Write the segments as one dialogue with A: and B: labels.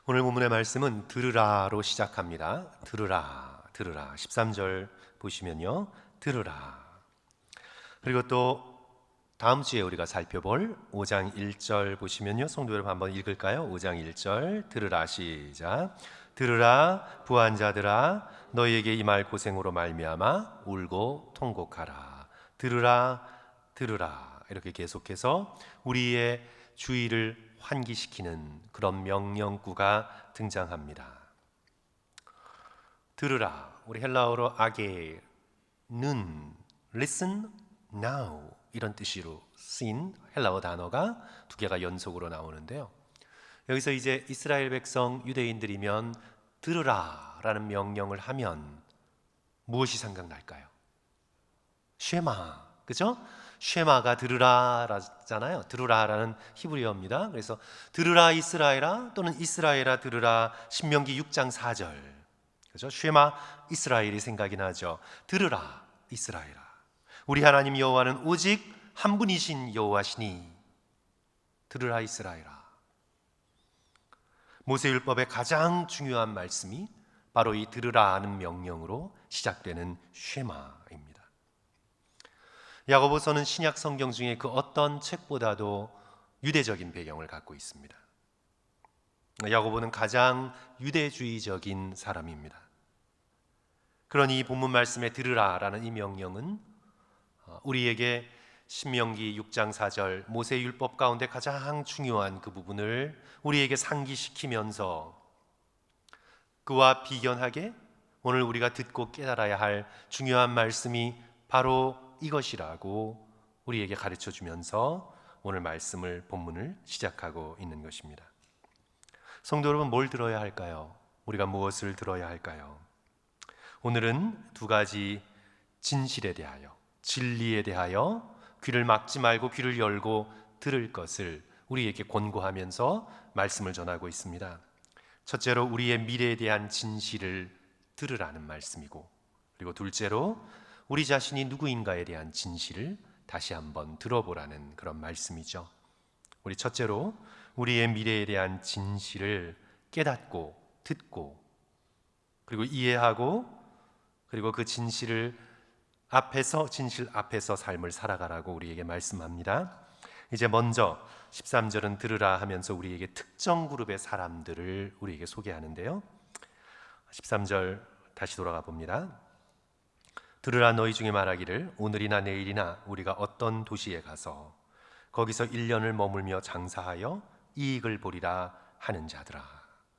A: 오늘 본문의 말씀은 들으라로 시작합니다. 들으라, 들으라. 13절 보시면요. 들으라. 그리고 또 다음 주에 우리가 살펴볼 5장 1절 보시면요. 성도 여러분 한번 읽을까요? 5장 1절 들으라 시작. 들으라 부한 자들아 너희에게 이 말 고생으로 말미암아 울고 통곡하라. 들으라 들으라. 이렇게 계속해서 우리의 주의를 환기시키는 그런 명령구가 등장합니다. 들으라. 우리 헬라어로 아게는 listen now 이런 뜻으로 쓰인 헬라어 단어가 두 개가 연속으로 나오는데요. 여기서 이제 이스라엘 백성 유대인들이면 들으라라는 명령을 하면 무엇이 생각날까요? 쉐마, 그죠? 쉐마가 들으라라잖아요. 들으라라는 히브리어입니다. 그래서 들으라 이스라엘아 또는 이스라엘아 들으라 신명기 6장 4절. 그죠? 쉐마 이스라엘이 생각이 나죠. 들으라 이스라엘아. 우리 하나님 여호와는 오직 한 분이신 여호와시니 들으라 이스라엘아. 모세율법의 가장 중요한 말씀이 바로 이 들으라 하는 명령으로 시작되는 쉐마입니다. 야고보서는 신약 성경 중에 그 어떤 책보다도 유대적인 배경을 갖고 있습니다. 야고보는 가장 유대주의적인 사람입니다. 그러니 이 본문 말씀에 들으라라는 이 명령은 우리에게 신명기 6장 4절 모세율법 가운데 가장 중요한 그 부분을 우리에게 상기시키면서 그와 비견하게 오늘 우리가 듣고 깨달아야 할 중요한 말씀이 바로 이것이라고 우리에게 가르쳐 주면서 오늘 말씀을 본문을 시작하고 있는 것입니다. 성도 여러분, 뭘 들어야 할까요? 우리가 무엇을 들어야 할까요? 오늘은 두 가지 진실에 대하여, 진리에 대하여 귀를 막지 말고 귀를 열고 들을 것을 우리에게 권고하면서 말씀을 전하고 있습니다. 첫째로 우리의 미래에 대한 진실을 들으라는 말씀이고, 그리고 둘째로 우리 자신이 누구인가에 대한 진실을 다시 한번 들어보라는 그런 말씀이죠. 우리 첫째로 우리의 미래에 대한 진실을 깨닫고 듣고 그리고 이해하고 그리고 그 진실 앞에서 삶을 살아가라고 우리에게 말씀합니다. 이제 먼저 13절은 들으라 하면서 우리에게 특정 그룹의 사람들을 우리에게 소개하는데요. 13절 다시 돌아가 봅니다. 들으라 너희 중에 말하기를 오늘이나 내일이나 우리가 어떤 도시에 가서 거기서 1년을 머물며 장사하여 이익을 보리라 하는 자들아.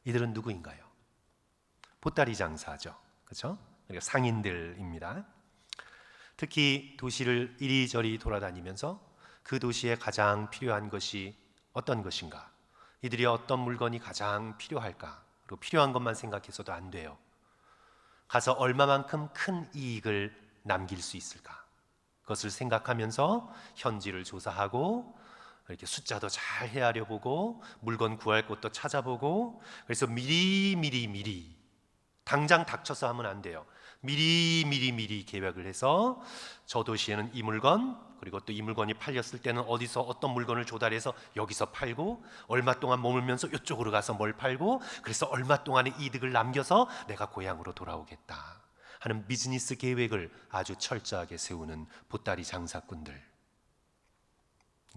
A: 이들은 누구인가요? 보따리 장사죠. 그렇죠? 그러니까 상인들입니다. 특히 도시를 이리저리 돌아다니면서 그 도시에 가장 필요한 것이 어떤 것인가? 이들이 어떤 물건이 가장 필요할까? 그리고 필요한 것만 생각해서도 안 돼요. 가서 얼마만큼 큰 이익을 남길 수 있을까? 그것을 생각하면서 현지를 조사하고 이렇게 숫자도 잘 헤아려 보고 물건 구할 곳도 찾아보고 그래서 미리 당장 닥쳐서 하면 안 돼요. 미리 계획을 해서 저 도시에는 이 물건 그리고 또 이 물건이 팔렸을 때는 어디서 어떤 물건을 조달해서 여기서 팔고 얼마 동안 머물면서 이쪽으로 가서 뭘 팔고 그래서 얼마 동안의 이득을 남겨서 내가 고향으로 돌아오겠다 하는 비즈니스 계획을 아주 철저하게 세우는 보따리 장사꾼들,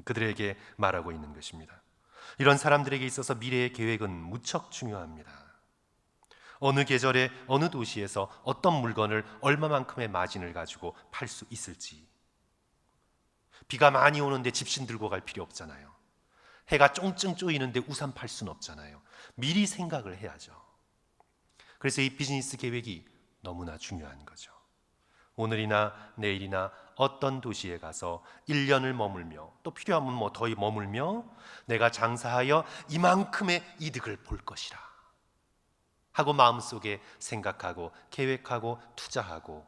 A: 그들에게 말하고 있는 것입니다. 이런 사람들에게 있어서 미래의 계획은 무척 중요합니다. 어느 계절에 어느 도시에서 어떤 물건을 얼마만큼의 마진을 가지고 팔 수 있을지. 비가 많이 오는데 집신 들고 갈 필요 없잖아요. 해가 쫑쫑 쪼이는데 우산 팔 수는 없잖아요. 미리 생각을 해야죠. 그래서 이 비즈니스 계획이 너무나 중요한 거죠. 오늘이나 내일이나 어떤 도시에 가서 1년을 머물며 또 필요하면 뭐 더 머물며 내가 장사하여 이만큼의 이득을 볼 것이라 하고 마음속에 생각하고 계획하고 투자하고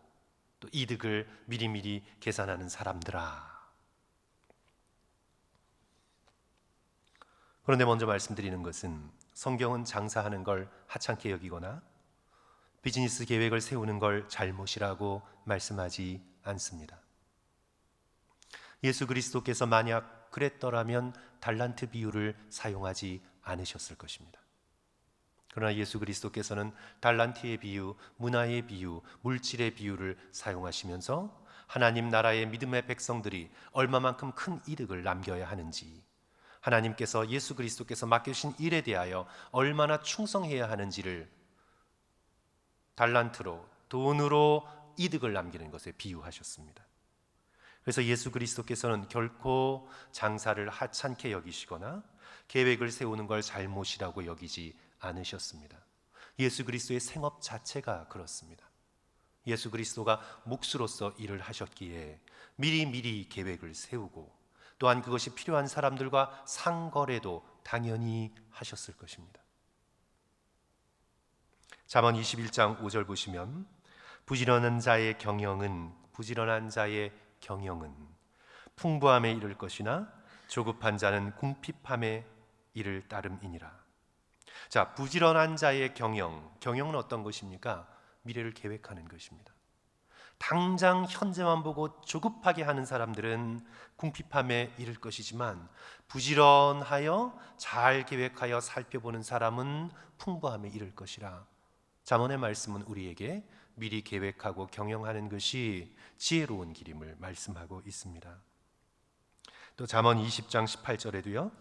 A: 또 이득을 미리미리 계산하는 사람들아. 그런데 먼저 말씀드리는 것은 성경은 장사하는 걸 하찮게 여기거나 비즈니스 계획을 세우는 걸 잘못이라고 말씀하지 않습니다. 예수 그리스도께서 만약 그랬더라면 달란트 비유를 사용하지 않으셨을 것입니다. 그러나 예수 그리스도께서는 달란트의 비유, 문화의 비유, 물질의 비유를 사용하시면서 하나님 나라의 믿음의 백성들이 얼마만큼 큰 이득을 남겨야 하는지, 하나님께서 예수 그리스도께서 맡겨주신 일에 대하여 얼마나 충성해야 하는지를 달란트로, 돈으로 이득을 남기는 것에 비유하셨습니다. 그래서 예수 그리스도께서는 결코 장사를 하찮게 여기시거나 계획을 세우는 걸 잘못이라고 여기지 않으셨습니다. 예수 그리스도의 생업 자체가 그렇습니다. 예수 그리스도가 몫으로서 일을 하셨기에 미리 계획을 세우고, 또한 그것이 필요한 사람들과 상거래도 당연히 하셨을 것입니다. 잠언 21장 5절 보시면 부지런한 자의 경영은 풍부함에 이를 것이나 조급한 자는 궁핍함에 이를 따름이니라. 자, 부지런한 자의 경영은 어떤 것입니까? 미래를 계획하는 것입니다. 당장 현재만 보고 조급하게 하는 사람들은 궁핍함에 이를 것이지만, 부지런하여 잘 계획하여 살펴보는 사람은 풍부함에 이를 것이라. 잠언의 말씀은 우리에게 미리 계획하고 경영하는 것이 지혜로운 길임을 말씀하고 있습니다. 또 잠언 20장 18절에도요,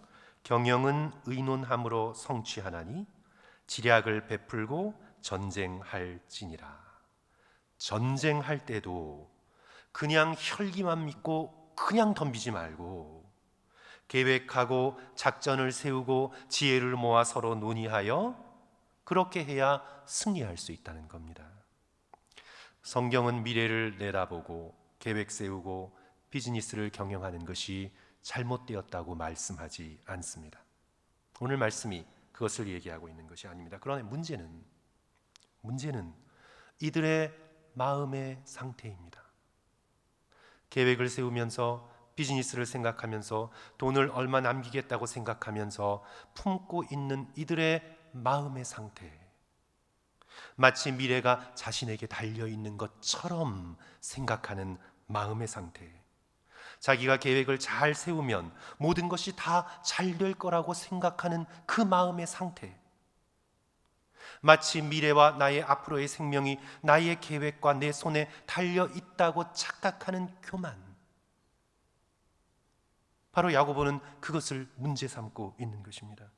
A: 경영은 의논함으로 성취하나니 지략을 베풀고 전쟁할지니라. 전쟁할 때도 그냥 혈기만 믿고 그냥 덤비지 말고 계획하고 작전을 세우고 지혜를 모아 서로 논의하여 그렇게 해야 승리할 수 있다는 겁니다. 성경은 미래를 내다보고 계획 세우고 비즈니스를 경영하는 것이 잘못되었다고 말씀하지 않습니다. 오늘 말씀이 그것을 얘기하고 있는 것이 아닙니다. 그러나 문제는 이들의 마음의 상태입니다. 계획을 세우면서 비즈니스를 생각하면서 돈을 얼마 남기겠다고 생각하면서 품고 있는 이들의 마음의 상태, 마치 미래가 자신에게 달려있는 것처럼 생각하는 마음의 상태, 자기가 계획을 잘 세우면 모든 것이 다 잘 될 거라고 생각하는 그 마음의 상태, 마치 미래와 나의 앞으로의 생명이 나의 계획과 내 손에 달려있다고 착각하는 교만, 바로 야고보는 그것을 문제 삼고 있는 것입니다.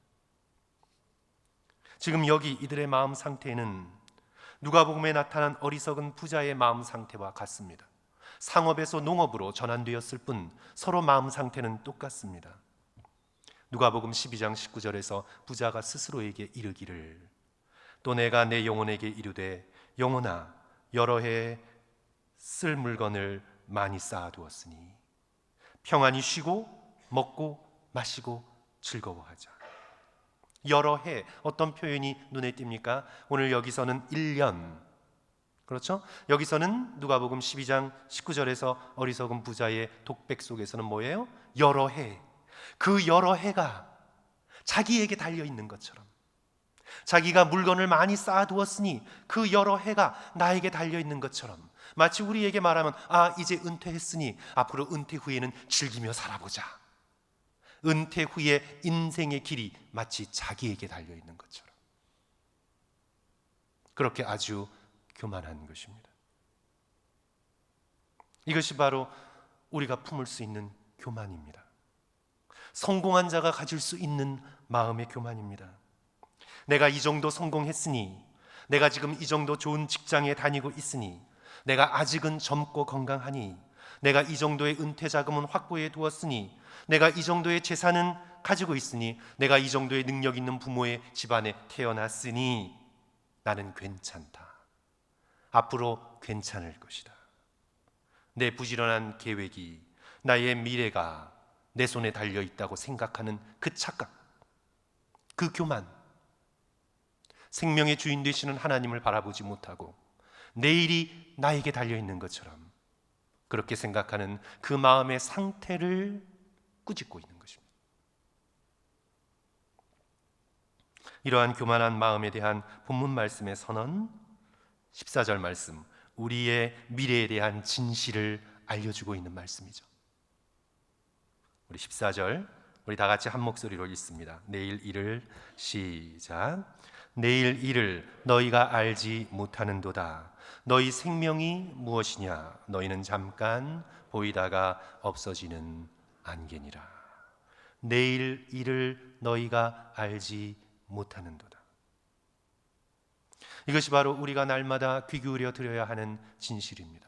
A: 지금 여기 이들의 마음 상태는 누가복음에 나타난 어리석은 부자의 마음 상태와 같습니다. 상업에서 농업으로 전환되었을 뿐 서로 마음 상태는 똑같습니다. 누가복음 12장 19절에서 부자가 스스로에게 이르기를, 또 내가 내 영혼에게 이르되 영혼아 여러 해 쓸 물건을 많이 쌓아두었으니 평안히 쉬고 먹고 마시고 즐거워하자. 여러 해, 어떤 표현이 눈에 띕니까? 오늘 여기서는 1년, 그렇죠? 여기서는 누가복음 12장 19절에서 어리석은 부자의 독백 속에서는 뭐예요? 여러 해. 그 여러 해가 자기에게 달려있는 것처럼, 자기가 물건을 많이 쌓아두었으니 그 여러 해가 나에게 달려있는 것처럼, 마치 우리에게 말하면 이제 은퇴했으니 앞으로 은퇴 후에는 즐기며 살아보자. 은퇴 후에 인생의 길이 마치 자기에게 달려있는 것처럼 그렇게 아주 교만한 것입니다. 이것이 바로 우리가 품을 수 있는 교만입니다. 성공한 자가 가질 수 있는 마음의 교만입니다. 내가 이 정도 성공했으니, 내가 지금 이 정도 좋은 직장에 다니고 있으니, 내가 아직은 젊고 건강하니, 내가 이 정도의 은퇴 자금은 확보해 두었으니, 내가 이 정도의 재산은 가지고 있으니, 내가 이 정도의 능력 있는 부모의 집안에 태어났으니 나는 괜찮다. 앞으로 괜찮을 것이다. 내 부지런한 계획이, 나의 미래가 내 손에 달려있다고 생각하는 그 착각, 그 교만, 생명의 주인 되시는 하나님을 바라보지 못하고 내일이 나에게 달려있는 것처럼 그렇게 생각하는 그 마음의 상태를 꾸짖고 있는 것입니다. 이러한 교만한 마음에 대한 본문 말씀의 선언, 14절 말씀, 우리의 미래에 대한 진실을 알려주고 있는 말씀이죠. 우리 14절 우리 다 같이 한 목소리로 읽습니다. 내일 이를 시작. 내일 일을 너희가 알지 못하는도다. 너희 생명이 무엇이냐? 너희는 잠깐 보이다가 없어지는 안개니라. 내일 일을 너희가 알지 못하는도다. 이것이 바로 우리가 날마다 귀 기울여 들어야 하는 진실입니다.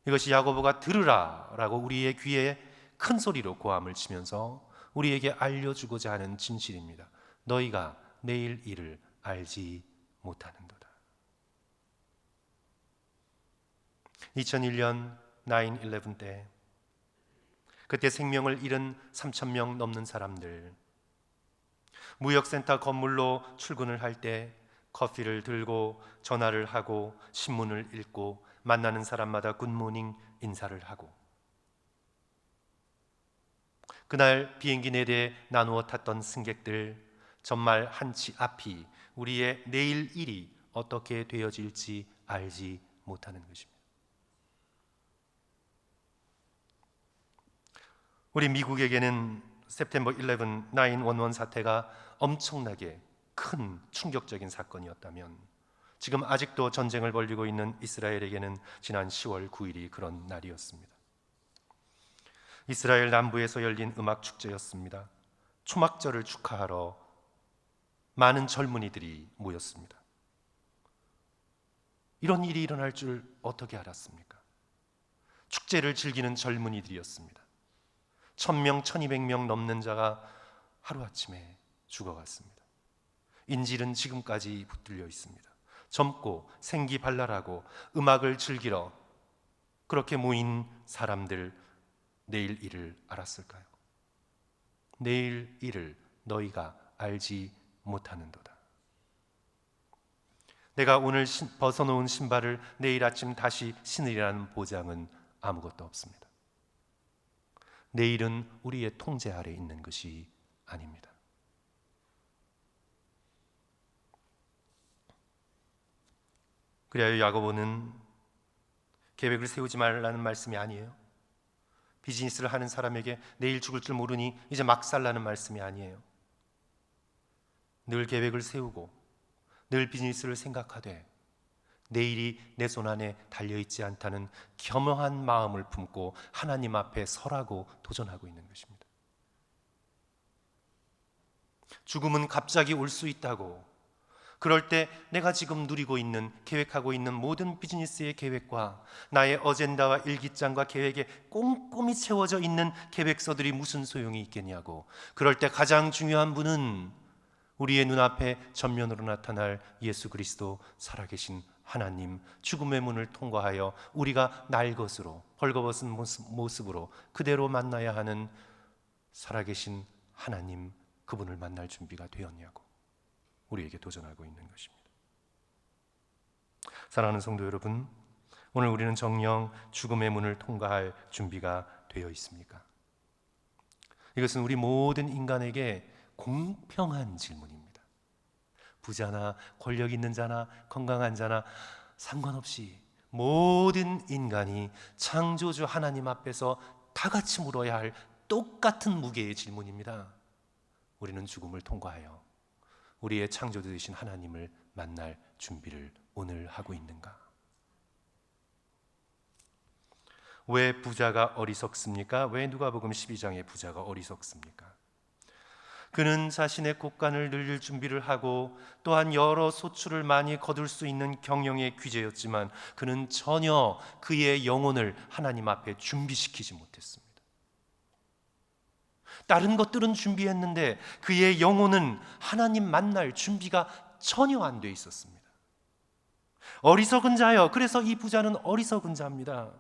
A: 이것이 야고보가 들으라 라고 우리의 귀에 큰 소리로 고함을 치면서 우리에게 알려주고자 하는 진실입니다. 너희가 내일 일을 알지 못하는도다. 2001년 9/11 때 그때 생명을 잃은 3,000명 넘는 사람들, 무역센터 건물로 출근을 할 때 커피를 들고 전화를 하고 신문을 읽고 만나는 사람마다 굿모닝 인사를 하고, 그날 비행기 내내 나누어 탔던 승객들, 전말 한치 앞이 우리의 내일 일이 어떻게 되어질지 알지 못하는 것입니다. 우리 미국에게는 September 11, 9/11 사태가 엄청나게 큰 충격적인 사건이었다면, 지금 아직도 전쟁을 벌이고 있는 이스라엘에게는 지난 10월 9일이 그런 날이었습니다. 이스라엘 남부에서 열린 음악 축제였습니다. 초막절을 축하하러 많은 젊은이들이 모였습니다. 이런 일이 일어날 줄 어떻게 알았습니까? 축제를 즐기는 젊은이들이었습니다. 1,000명, 1,200명 넘는 자가 하루아침에 죽어갔습니다. 인질은 지금까지 붙들려 있습니다. 젊고 생기발랄하고 음악을 즐기러 그렇게 모인 사람들, 내일 일을 알았을까요? 내일 일을 너희가 알지 못하는도다. 내가 오늘 벗어놓은 신발을 내일 아침 다시 신으리라는 보장은 아무것도 없습니다. 내일은 우리의 통제 아래 있는 것이 아닙니다. 그래야 야고보는 계획을 세우지 말라는 말씀이 아니에요. 비즈니스를 하는 사람에게 내일 죽을 줄 모르니 이제 막 살라는 말씀이 아니에요. 늘 계획을 세우고 늘 비즈니스를 생각하되 내일이 내 손 안에 달려있지 않다는 겸허한 마음을 품고 하나님 앞에 서라고 도전하고 있는 것입니다. 죽음은 갑자기 올 수 있다고, 그럴 때 내가 지금 누리고 있는, 계획하고 있는 모든 비즈니스의 계획과 나의 어젠다와 일기장과 계획에 꼼꼼히 채워져 있는 계획서들이 무슨 소용이 있겠냐고, 그럴 때 가장 중요한 분은 우리의 눈앞에 전면으로 나타날 예수 그리스도, 살아계신 하나님, 죽음의 문을 통과하여 우리가 날 것으로 벌거벗은 모습으로 그대로 만나야 하는 살아계신 하나님, 그분을 만날 준비가 되었냐고 우리에게 도전하고 있는 것입니다. 사랑하는 성도 여러분, 오늘 우리는 정녕 죽음의 문을 통과할 준비가 되어 있습니까? 이것은 우리 모든 인간에게 공평한 질문입니다. 부자나 권력 있는 자나 건강한 자나 상관없이 모든 인간이 창조주 하나님 앞에서 다 같이 물어야 할 똑같은 무게의 질문입니다. 우리는 죽음을 통과하여 우리의 창조주 되신 하나님을 만날 준비를 오늘 하고 있는가? 왜 부자가 어리석습니까? 왜 누가복음 12장의 부자가 어리석습니까? 그는 자신의 곳간을 늘릴 준비를 하고 또한 여러 소출을 많이 거둘 수 있는 경영의 귀재였지만 그는 전혀 그의 영혼을 하나님 앞에 준비시키지 못했습니다. 다른 것들은 준비했는데 그의 영혼은 하나님 만날 준비가 전혀 안 돼 있었습니다. 어리석은 자여, 그래서 이 부자는 어리석은 자입니다.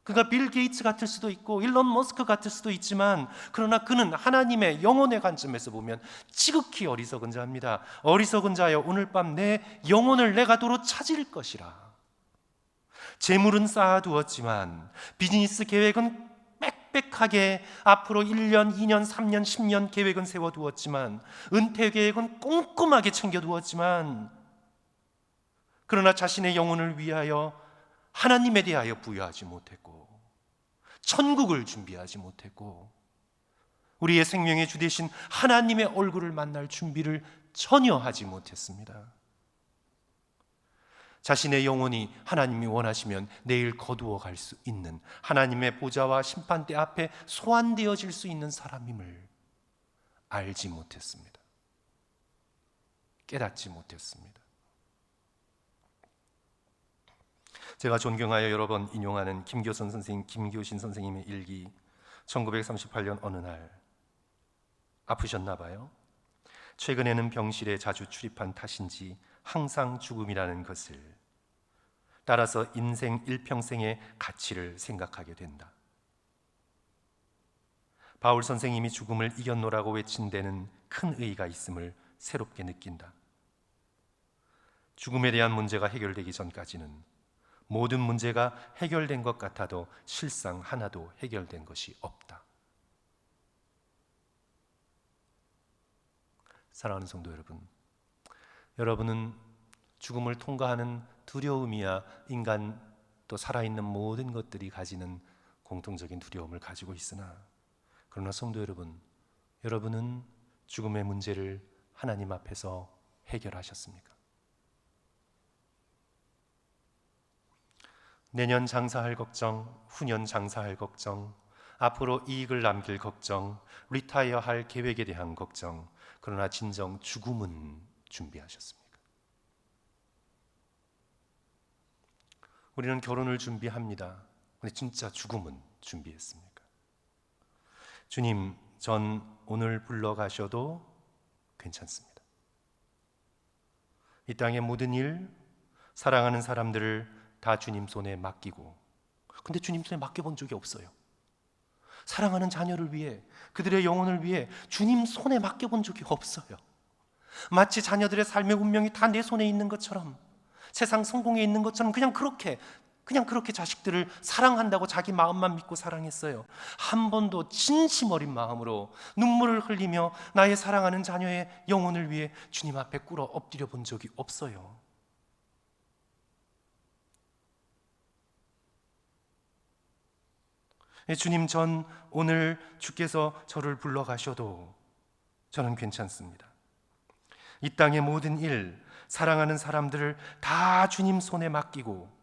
A: 그가 빌 게이츠 같을 수도 있고 일론 머스크 같을 수도 있지만, 그러나 그는 하나님의 영혼의 관점에서 보면 지극히 어리석은 자입니다. 어리석은 자여, 오늘 밤 내 영혼을 내가 도로 찾을 것이라. 재물은 쌓아두었지만, 비즈니스 계획은 빽빽하게 앞으로 1년, 2년, 3년, 10년 계획은 세워두었지만, 은퇴 계획은 꼼꼼하게 챙겨두었지만, 그러나 자신의 영혼을 위하여 하나님에 대하여 부여하지 못했고, 천국을 준비하지 못했고, 우리의 생명의 주 되신 하나님의 얼굴을 만날 준비를 전혀 하지 못했습니다. 자신의 영혼이 하나님이 원하시면 내일 거두어 갈 수 있는 하나님의 보좌와 심판대 앞에 소환되어질 수 있는 사람임을 알지 못했습니다. 깨닫지 못했습니다. 제가 존경하여 여러 번 인용하는 김교신 선생님의 일기, 1938년 어느 날 아프셨나 봐요. 최근에는 병실에 자주 출입한 탓인지 항상 죽음이라는 것을, 따라서 인생 일평생의 가치를 생각하게 된다. 바울 선생님이 죽음을 이겼노라고 외친 데는 큰 의의가 있음을 새롭게 느낀다. 죽음에 대한 문제가 해결되기 전까지는 모든 문제가 해결된 것 같아도 실상 하나도 해결된 것이 없다. 사랑하는 성도 여러분, 여러분은 죽음을 통과하는 두려움이야 인간 또 살아있는 모든 것들이 가지는 공통적인 두려움을 가지고 있으나, 그러나 성도 여러분, 여러분은 죽음의 문제를 하나님 앞에서 해결하셨습니까? 내년 장사할 걱정, 후년 장사할 걱정, 앞으로 이익을 남길 걱정, 리타이어할 계획에 대한 걱정, 그러나 진정 죽음은 준비하셨습니까? 우리는 결혼을 준비합니다. 근데 진짜 죽음은 준비했습니까? 주님, 전 오늘 불러가셔도 괜찮습니다. 이 땅의 모든 일, 사랑하는 사람들을 다 주님 손에 맡기고, 근데 주님 손에 맡겨본 적이 없어요. 사랑하는 자녀를 위해, 그들의 영혼을 위해 주님 손에 맡겨본 적이 없어요. 마치 자녀들의 삶의 운명이 다 내 손에 있는 것처럼, 세상 성공에 있는 것처럼 그냥 그렇게 자식들을 사랑한다고 자기 마음만 믿고 사랑했어요. 한 번도 진심 어린 마음으로 눈물을 흘리며 나의 사랑하는 자녀의 영혼을 위해 주님 앞에 꿇어 엎드려 본 적이 없어요. 주님, 전 오늘 주께서 저를 불러가셔도 저는 괜찮습니다. 이 땅의 모든 일, 사랑하는 사람들을 다 주님 손에 맡기고,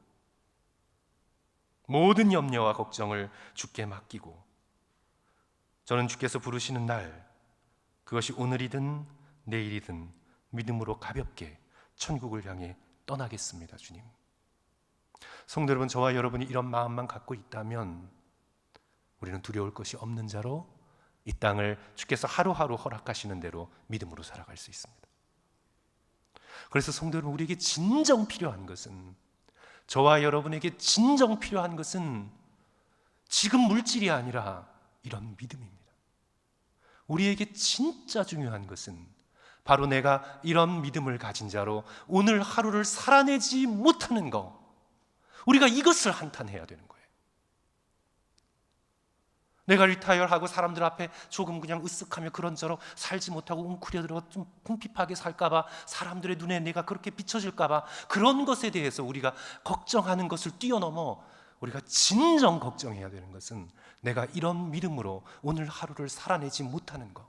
A: 모든 염려와 걱정을 주께 맡기고, 저는 주께서 부르시는 날, 그것이 오늘이든 내일이든 믿음으로 가볍게 천국을 향해 떠나겠습니다. 주님. 성도 여러분, 저와 여러분이 이런 마음만 갖고 있다면 우리는 두려울 것이 없는 자로 이 땅을 주께서 하루하루 허락하시는 대로 믿음으로 살아갈 수 있습니다. 그래서 성도 여러분, 우리에게 진정 필요한 것은, 저와 여러분에게 진정 필요한 것은 지금 물질이 아니라 이런 믿음입니다. 우리에게 진짜 중요한 것은 바로 내가 이런 믿음을 가진 자로 오늘 하루를 살아내지 못하는 것, 우리가 이것을 한탄해야 되는 거예요. 내가 리타이어하고 사람들 앞에 조금 그냥 으쓱하며 그런저런 살지 못하고 웅크려들어 좀 궁핍하게 살까봐, 사람들의 눈에 내가 그렇게 비춰질까봐, 그런 것에 대해서 우리가 걱정하는 것을 뛰어넘어 우리가 진정 걱정해야 되는 것은 내가 이런 믿음으로 오늘 하루를 살아내지 못하는 것,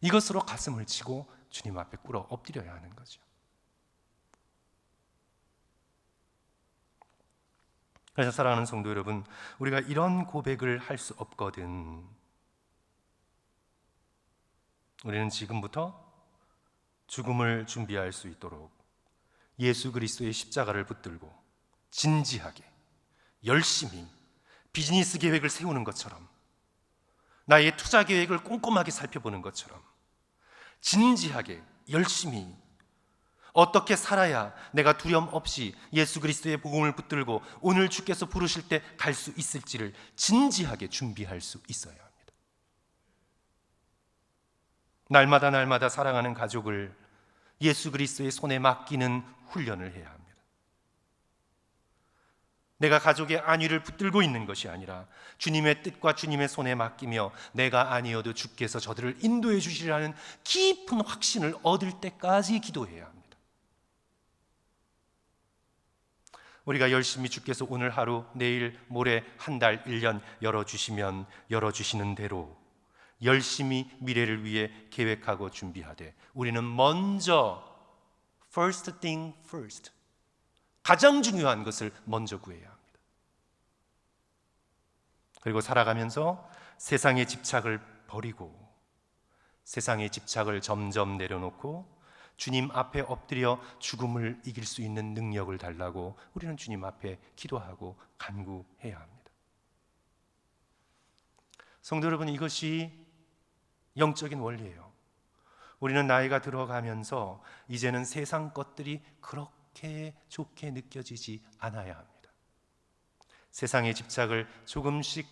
A: 이것으로 가슴을 치고 주님 앞에 꿇어 엎드려야 하는 거죠. 그래서 사랑하는 성도 여러분, 우리가 이런 고백을 할 수 없거든. 우리는 지금부터 죽음을 준비할 수 있도록 예수 그리스도의 십자가를 붙들고 진지하게, 열심히 비즈니스 계획을 세우는 것처럼, 나의 투자 계획을 꼼꼼하게 살펴보는 것처럼 진지하게 열심히 어떻게 살아야 내가 두려움 없이 예수 그리스도의 복음을 붙들고 오늘 주께서 부르실 때 갈 수 있을지를 진지하게 준비할 수 있어야 합니다. 날마다 사랑하는 가족을 예수 그리스도의 손에 맡기는 훈련을 해야 합니다. 내가 가족의 안위를 붙들고 있는 것이 아니라 주님의 뜻과 주님의 손에 맡기며 내가 아니어도 주께서 저들을 인도해 주시리라는 깊은 확신을 얻을 때까지 기도해야 합니다. 우리가 열심히 주께서 오늘 하루, 내일, 모레, 한 달, 1년 열어주시면 열어주시는 대로 열심히 미래를 위해 계획하고 준비하되 우리는 먼저 first thing first, 가장 중요한 것을 먼저 구해야 합니다. 그리고 살아가면서 세상의 집착을 버리고 세상의 집착을 점점 내려놓고 주님 앞에 엎드려 죽음을 이길 수 있는 능력을 달라고 우리는 주님 앞에 기도하고 간구해야 합니다. 성도 여러분, 이것이 영적인 원리예요. 우리는 나이가 들어가면서 이제는 세상 것들이 그렇게 좋게 느껴지지 않아야 합니다. 세상의 집착을 조금씩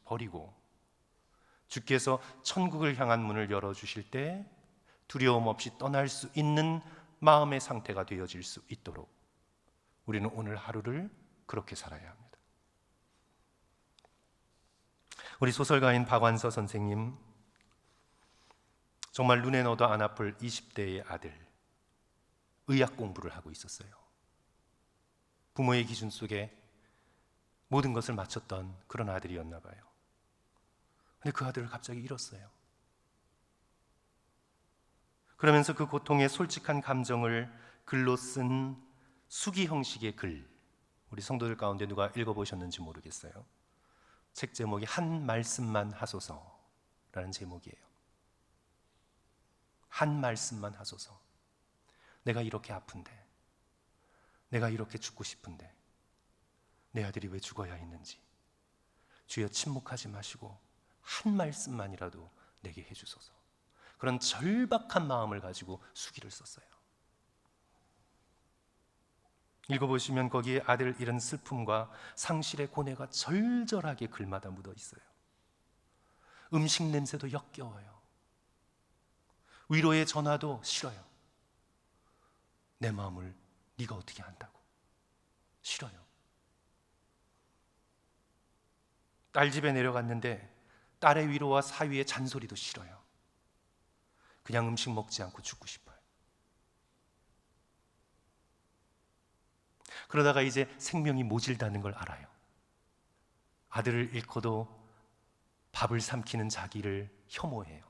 A: 버리고 주께서 천국을 향한 문을 열어주실 때 두려움 없이 떠날 수 있는 마음의 상태가 되어질 수 있도록 우리는 오늘 하루를 그렇게 살아야 합니다. 우리 소설가인 박완서 선생님, 정말 눈에 넣어도 안 아플 20대의 아들, 의학 공부를 하고 있었어요. 부모의 기준 속에 모든 것을 마쳤던 그런 아들이었나 봐요. 근데 그 아들을 갑자기 잃었어요. 그러면서 그 고통의 솔직한 감정을 글로 쓴 수기 형식의 글, 우리 성도들 가운데 누가 읽어보셨는지 모르겠어요. 책 제목이 한 말씀만 하소서라는 제목이에요. 한 말씀만 하소서. 내가 이렇게 아픈데, 내가 이렇게 죽고 싶은데 내 아들이 왜 죽어야 했는지 주여 침묵하지 마시고 한 말씀만이라도 내게 해주소서. 그런 절박한 마음을 가지고 수기를 썼어요. 읽어보시면 거기에 아들 잃은 슬픔과 상실의 고뇌가 절절하게 글마다 묻어 있어요. 음식 냄새도 역겨워요. 위로의 전화도 싫어요. 내 마음을 네가 어떻게 안다고. 싫어요. 딸 집에 내려갔는데 딸의 위로와 사위의 잔소리도 싫어요. 그냥 음식 먹지 않고 죽고 싶어요. 그러다가 이제 생명이 모질다는 걸 알아요. 아들을 잃고도 밥을 삼키는 자기를 혐오해요.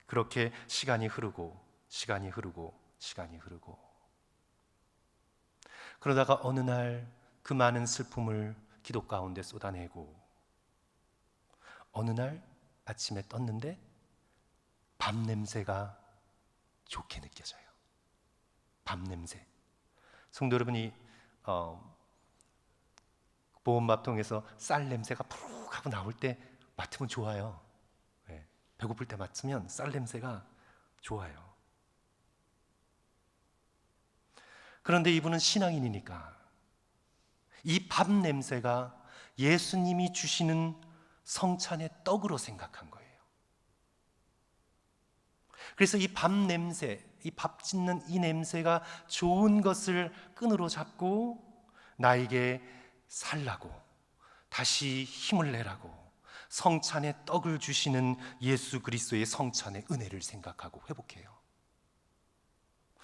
A: 그렇게 시간이 흐르고 그러다가 어느 날 그 많은 슬픔을 기도 가운데 쏟아내고 어느 날 아침에 떴는데 밥 냄새가 좋게 느껴져요. 밥 냄새. 성도 여러분이 보온밥통에서 쌀 냄새가 푸르륵 하고 나올 때 맡으면 좋아요. 네. 배고플 때 맡으면 쌀 냄새가 좋아요. 그런데 이분은 신앙인이니까 이 밥 냄새가 예수님이 주시는 성찬의 떡으로 생각한 거예요. 그래서 이 밥 냄새, 이 밥 짓는 이 냄새가 좋은 것을 끈으로 잡고 나에게 살라고, 다시 힘을 내라고 성찬의 떡을 주시는 예수 그리스도의 성찬의 은혜를 생각하고 회복해요.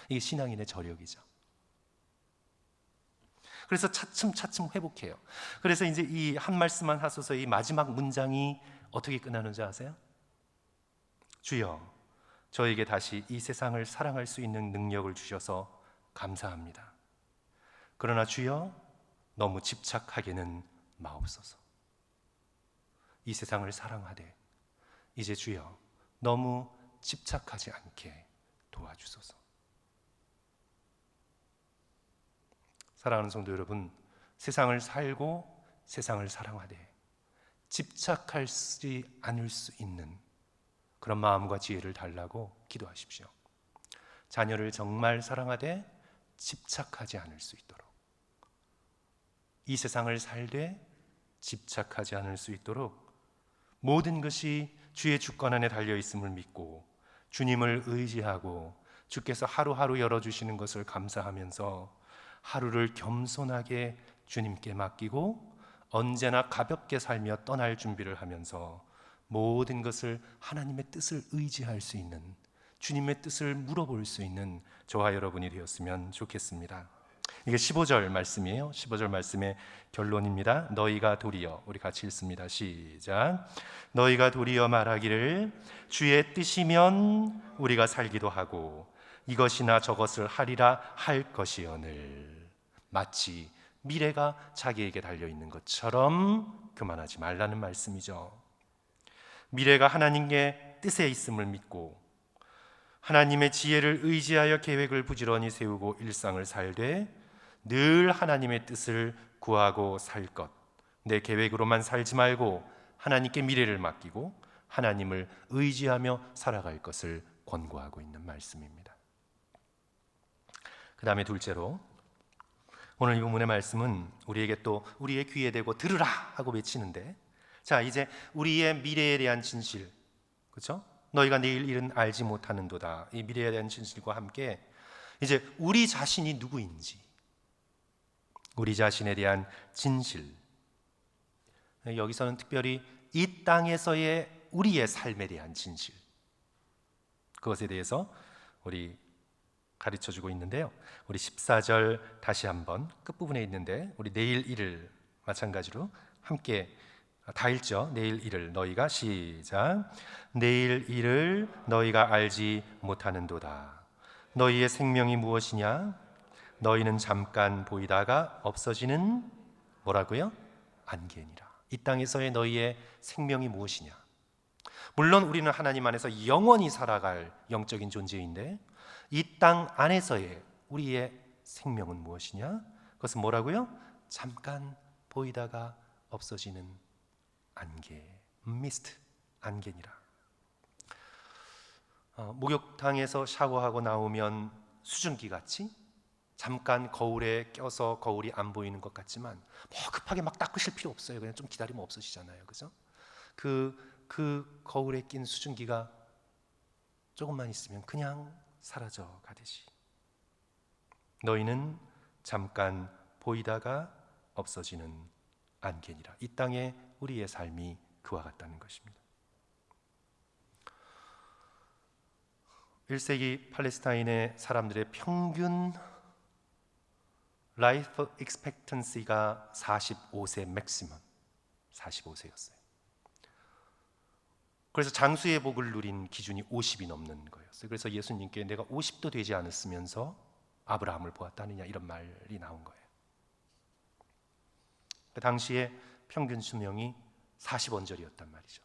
A: 이게 신앙인의 저력이죠. 그래서 차츰 회복해요. 그래서 이제 이 한 말씀만 하소서 이 마지막 문장이 어떻게 끝나는지 아세요? 주여, 저에게 다시 이 세상을 사랑할 수 있는 능력을 주셔서 감사합니다. 그러나 주여, 너무 집착하게는 마옵소서. 이 세상을 사랑하되 이제 주여 너무 집착하지 않게 도와주소서. 사랑하는 성도 여러분, 세상을 살고 세상을 사랑하되 집착하지 않을 수 있는 그런 마음과 지혜를 달라고 기도하십시오. 자녀를 정말 사랑하되 집착하지 않을 수 있도록, 이 세상을 살되 집착하지 않을 수 있도록 모든 것이 주의 주권 안에 달려 있음을 믿고 주님을 의지하고 주께서 하루하루 열어주시는 것을 감사하면서 하루를 겸손하게 주님께 맡기고 언제나 가볍게 살며 떠날 준비를 하면서 모든 것을 하나님의 뜻을 의지할 수 있는, 주님의 뜻을 물어볼 수 있는 저와 여러분이 되었으면 좋겠습니다. 이게 15절 말씀이에요. 15절 말씀의 결론입니다. 너희가 도리어, 우리 같이 읽습니다. 시작. 너희가 도리어 말하기를 주의 뜻이면 우리가 살기도 하고 이것이나 저것을 하리라 할 것이오늘. 마치 미래가 자기에게 달려있는 것처럼 그만하지 말라는 말씀이죠. 미래가 하나님의 뜻에 있음을 믿고 하나님의 지혜를 의지하여 계획을 부지런히 세우고 일상을 살되 늘 하나님의 뜻을 구하고 살 것, 내 계획으로만 살지 말고 하나님께 미래를 맡기고 하나님을 의지하며 살아갈 것을 권고하고 있는 말씀입니다. 그 다음에 둘째로, 오늘 이 본문의 말씀은 우리에게 또 우리의 귀에 대고 들으라 하고 외치는데, 자, 이제 우리의 미래에 대한 진실, 그렇죠? 너희가 내일 일은 알지 못하는도다. 이 미래에 대한 진실과 함께 이제 우리 자신이 누구인지, 우리 자신에 대한 진실, 여기서는 특별히 이 땅에서의 우리의 삶에 대한 진실, 그것에 대해서 우리 가르쳐주고 있는데요. 우리 14절 다시 한번 끝부분에 있는데, 우리 내일 일을 마찬가지로 함께 다 읽죠. 내일 일을 너희가, 시작. 내일 일을 너희가 알지 못하는도다. 너희의 생명이 무엇이냐? 너희는 잠깐 보이다가 없어지는 뭐라고요? 안개니라. 이 땅에서의 너희의 생명이 무엇이냐? 물론 우리는 하나님 안에서 영원히 살아갈 영적인 존재인데 이 땅 안에서의 우리의 생명은 무엇이냐? 그것은 뭐라고요? 잠깐 보이다가 없어지는 안개, 미스트, 안개니라. 목욕탕에서 샤워하고 나오면 수증기 같이 잠깐 거울에 껴서 거울이 안 보이는 것 같지만 뭐 급하게 막 닦으실 필요 없어요. 그냥 좀 기다리면 없어지잖아요. 그죠? 그 거울에 낀 수증기가 조금만 있으면 그냥 사라져 가듯이 너희는 잠깐 보이다가 없어지는 안개니라. 이 땅에 우리의 삶이 그와 같다는 것입니다. 1세기 팔레스타인의 사람들의 평균 라이프 익스펙턴시가 45세 맥시멈, 45세였어요. 그래서 장수의 복을 누린 기준이 50이 넘는 거였어요. 그래서 예수님께 내가 50도 되지 않았으면서 아브라함을 보았다느냐, 이런 말이 나온 거예요. 그 당시에 평균 수명이 40원절이었단 말이죠.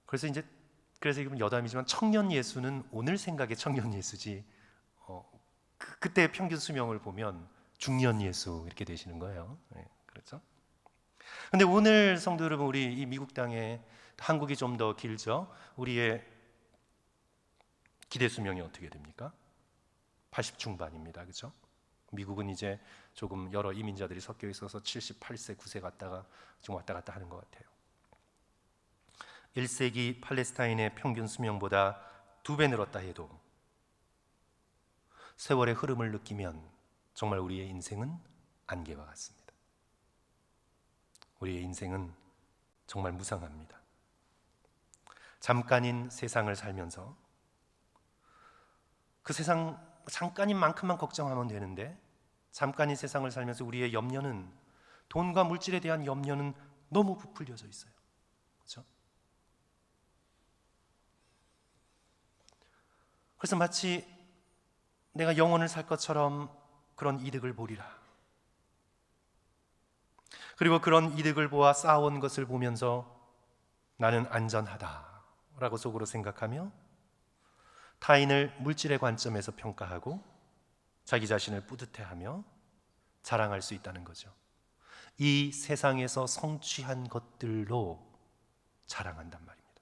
A: 그래서 이건 여담이지만 청년 예수는 오늘 생각의 청년 예수지, 그때 평균 수명을 보면 중년 예수 이렇게 되시는 거예요. 네, 그렇죠? 근데 오늘 성도 여러분, 우리 이 미국 땅에, 한국이 좀 더 길죠? 우리의 기대 수명이 어떻게 됩니까? 80 중반입니다. 그렇죠? 미국은 이제 조금 여러 이민자들이 섞여 있어서 78세, 9세 갔다가 지금 왔다 갔다 하는 것 같아요. 1세기 팔레스타인의 평균 수명보다 2배 늘었다 해도 세월의 흐름을 느끼면 정말 우리의 인생은 안개와 같습니다. 우리의 인생은 정말 무상합니다. 잠깐인 세상을 살면서 그 세상 잠깐인 만큼만 걱정하면 되는데, 잠깐인 세상을 살면서 우리의 염려는, 돈과 물질에 대한 염려는 너무 부풀려져 있어요. 그렇죠? 그래서 마치 내가 영원을 살 것처럼 그런 이득을 보리라. 그리고 그런 이득을 보아 쌓아온 것을 보면서 나는 안전하다라고 속으로 생각하며 타인을 물질의 관점에서 평가하고 자기 자신을 뿌듯해하며 자랑할 수 있다는 거죠. 이 세상에서 성취한 것들로 자랑한단 말입니다.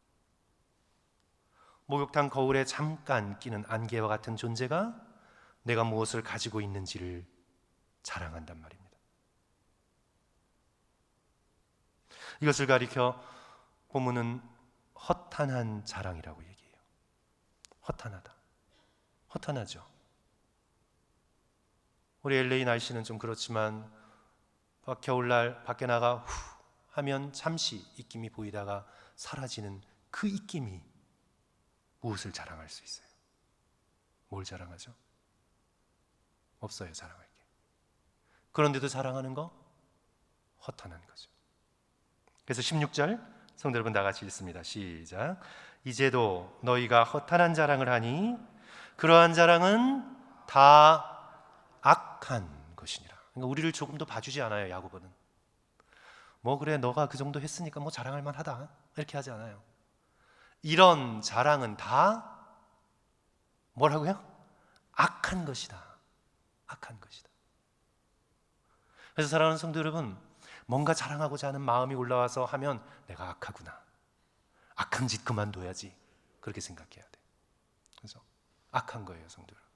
A: 목욕탕 거울에 잠깐 끼는 안개와 같은 존재가 내가 무엇을 가지고 있는지를 자랑한단 말입니다. 이것을 가리켜 본문은 허탄한 자랑이라고 얘기해요. 허탄하다. 허탄하죠. 우리 LA 날씨는 좀 그렇지만 겨울날 밖에 나가 후 하면 잠시 입김이 보이다가 사라지는 그 입김이 무엇을 자랑할 수 있어요? 뭘 자랑하죠? 없어요, 자랑할 게. 그런데도 자랑하는 거 허탄한 거죠. 그래서 16절 성도 여러분 다 같이 읽습니다. 시작. 이제도 너희가 허탄한 자랑을 하니 그러한 자랑은 다 악한 것이니라. 그러니까 우리를 조금 더 봐주지 않아요, 야고보는. 뭐 그래 너가 그 정도 했으니까 뭐 자랑할 만하다 이렇게 하지 않아요. 이런 자랑은 다 뭐라고요? 악한 것이다. 악한 것이다. 그래서 사랑하는 성도 여러분, 뭔가 자랑하고자 하는 마음이 올라와서 하면 내가 악하구나, 악한 짓 그만둬야지, 그렇게 생각해야 돼. 그래서 악한 거예요, 성도 여러분.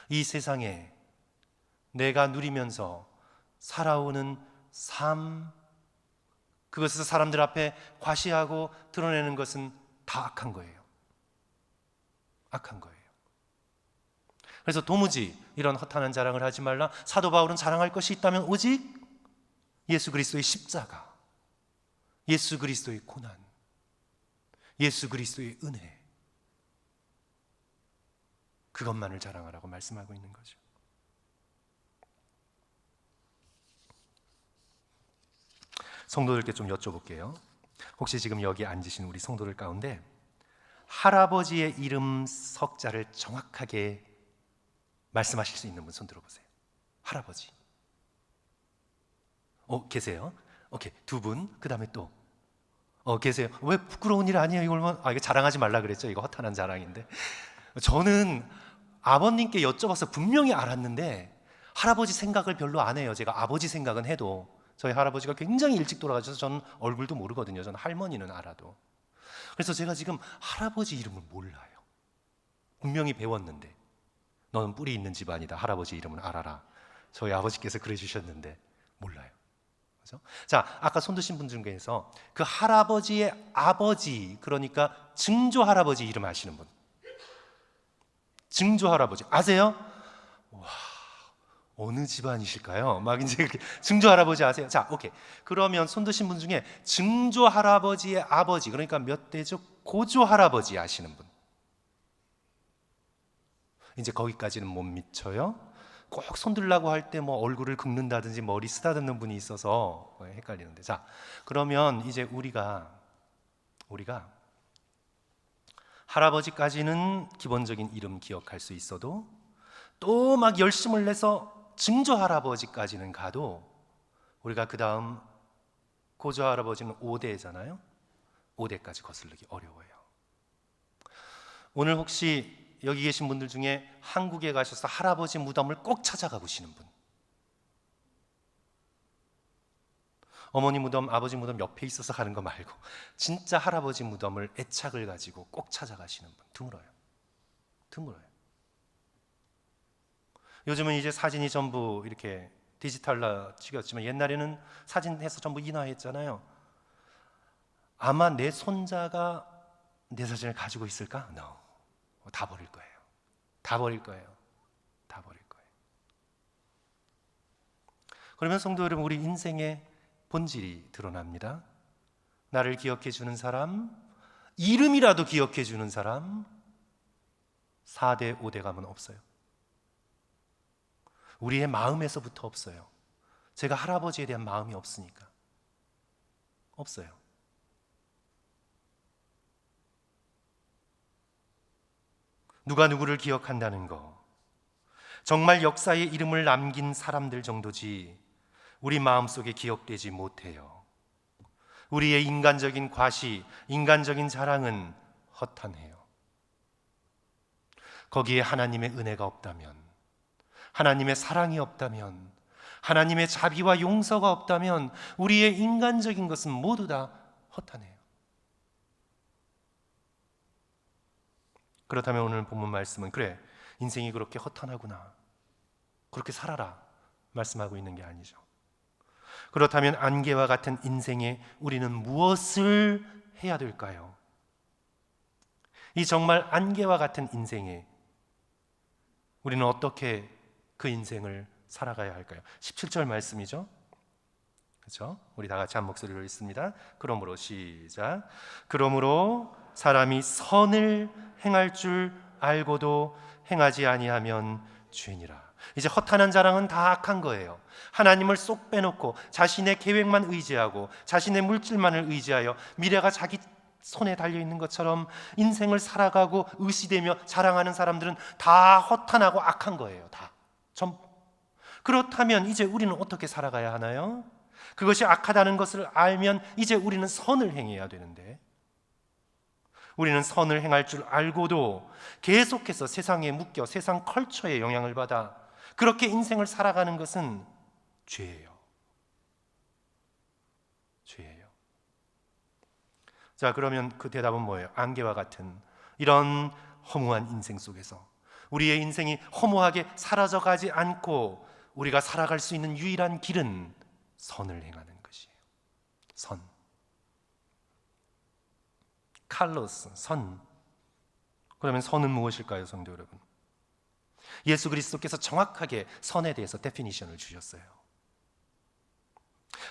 A: 이 세상에 내가 누리면서 살아오는 삶, 그것에서 사람들 앞에 과시하고 드러내는 것은 다 악한 거예요. 악한 거예요. 그래서 도무지 이런 허탄한 자랑을 하지 말라. 사도 바울은 자랑할 것이 있다면 오직 예수 그리스도의 십자가, 예수 그리스도의 고난, 예수 그리스도의 은혜, 그것만을 자랑하라고 말씀하고 있는 거죠. 성도들께 좀 여쭤볼게요. 혹시 지금 여기 앉으신 우리 성도들 가운데 할아버지의 이름 석자를 정확하게 말씀하실 수 있는 분 손 들어보세요. 할아버지. 계세요? 오케이, 두 분. 그 다음에 또 계세요. 왜 부끄러운 일 아니에요? 이거 자랑하지 말라 그랬죠. 이거 허탄한 자랑인데. 저는 아버님께 여쭤봐서 분명히 알았는데 할아버지 생각을 별로 안 해요. 제가 아버지 생각은 해도 저희 할아버지가 굉장히 일찍 돌아가셔서 저는 얼굴도 모르거든요. 저는 할머니는 알아도. 그래서 제가 지금 할아버지 이름을 몰라요. 분명히 배웠는데 너는 뿌리 있는 집안이다, 할아버지 이름을 알아라. 저희 아버지께서 그래 주셨는데 몰라요. 그렇죠? 자, 아까 손 드신 분 중에서 그 할아버지의 아버지, 그러니까 증조 할아버지 이름 아시는 분? 증조 할아버지 아세요? 와, 어느 집안이실까요? 막 이제 증조 할아버지 아세요? 자, 오케이. 그러면 손 드신 분 중에 증조 할아버지의 아버지, 그러니까 몇 대죠? 고조 할아버지 아시는 분? 이제 거기까지는 못 미쳐요. 꼭 손들라고 할 때 뭐 얼굴을 긁는다든지 머리 쓰다듬는 분이 있어서 헷갈리는데, 자, 그러면 이제 우리가 할아버지까지는 기본적인 이름 기억할 수 있어도 또 막 열심을 내서 증조 할아버지까지는 가도 우리가 그 다음 고조 할아버지는 5대잖아요. 5대까지 거슬르기 어려워요. 오늘 혹시 여기 계신 분들 중에 한국에 가셔서 할아버지 무덤을 꼭 찾아가 보시는 분, 어머니 무덤, 아버지 무덤 옆에 있어서 가는 거 말고 진짜 할아버지 무덤을 애착을 가지고 꼭 찾아가시는 분 드물어요. 요즘은 이제 사진이 전부 이렇게 디지털로 찍었지만 옛날에는 사진해서 전부 인화했잖아요. 아마 내 손자가 내 사진을 가지고 있을까? No. 다 버릴 거예요. 그러면 성도 여러분, 우리 인생의 본질이 드러납니다. 나를 기억해 주는 사람, 이름이라도 기억해 주는 사람, 4대 5대 가면 없어요. 우리의 마음에서부터 없어요. 제가 할아버지에 대한 마음이 없으니까 없어요. 누가 누구를 기억한다는 거, 정말 역사의 이름을 남긴 사람들 정도지 우리 마음속에 기억되지 못해요. 우리의 인간적인 과시, 인간적인 자랑은 허탄해요. 거기에 하나님의 은혜가 없다면, 하나님의 사랑이 없다면, 하나님의 자비와 용서가 없다면 우리의 인간적인 것은 모두 다 허탄해요. 그렇다면 오늘 본문 말씀은 그래, 인생이 그렇게 허탄하구나, 그렇게 살아라 말씀하고 있는 게 아니죠. 그렇다면 안개와 같은 인생에 우리는 무엇을 해야 될까요? 이 정말 안개와 같은 인생에 우리는 어떻게 그 인생을 살아가야 할까요? 17절 말씀이죠. 그렇죠? 우리 다 같이 한 목소리로 읽습니다. 그러므로 시작. 그러므로 사람이 선을 행할 줄 알고도 행하지 아니하면 죄니라. 이제 허탄한 자랑은 다 악한 거예요. 하나님을 쏙 빼놓고 자신의 계획만 의지하고 자신의 물질만을 의지하여 미래가 자기 손에 달려있는 것처럼 인생을 살아가고 의시되며 자랑하는 사람들은 다 허탄하고 악한 거예요. 다 전부. 그렇다면 이제 우리는 어떻게 살아가야 하나요? 그것이 악하다는 것을 알면 이제 우리는 선을 행해야 되는데, 우리는 선을 행할 줄 알고도 계속해서 세상에 묶여 세상 컬처의 영향을 받아 그렇게 인생을 살아가는 것은 죄예요. 죄예요. 자, 그러면 그 대답은 뭐예요? 안개와 같은 이런 허무한 인생 속에서 우리의 인생이 허무하게 사라져가지 않고 우리가 살아갈 수 있는 유일한 길은 선을 행하는 것이에요. 선. 칼로스, 선. 그러면 선은 무엇일까요, 성도 여러분? 예수 그리스도께서 정확하게 선에 대해서 데피니션을 주셨어요.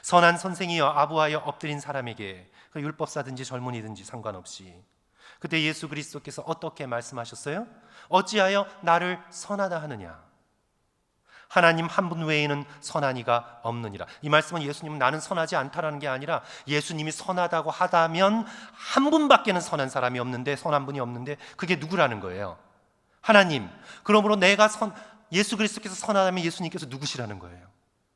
A: 선한 선생이여 아부하여 엎드린 사람에게, 그 율법사든지 젊은이든지 상관없이, 그때 예수 그리스도께서 어떻게 말씀하셨어요? 어찌하여 나를 선하다 하느냐? 하나님 한 분 외에는 선한 이가 없느니라. 이 말씀은 예수님은 나는 선하지 않다라는 게 아니라 예수님이 선하다고 하다면 한 분밖에는 선한 사람이 없는데, 선한 분이 없는데 그게 누구라는 거예요? 하나님. 그러므로 내가 예수 그리스도께서 선하다면 예수님께서 누구시라는 거예요?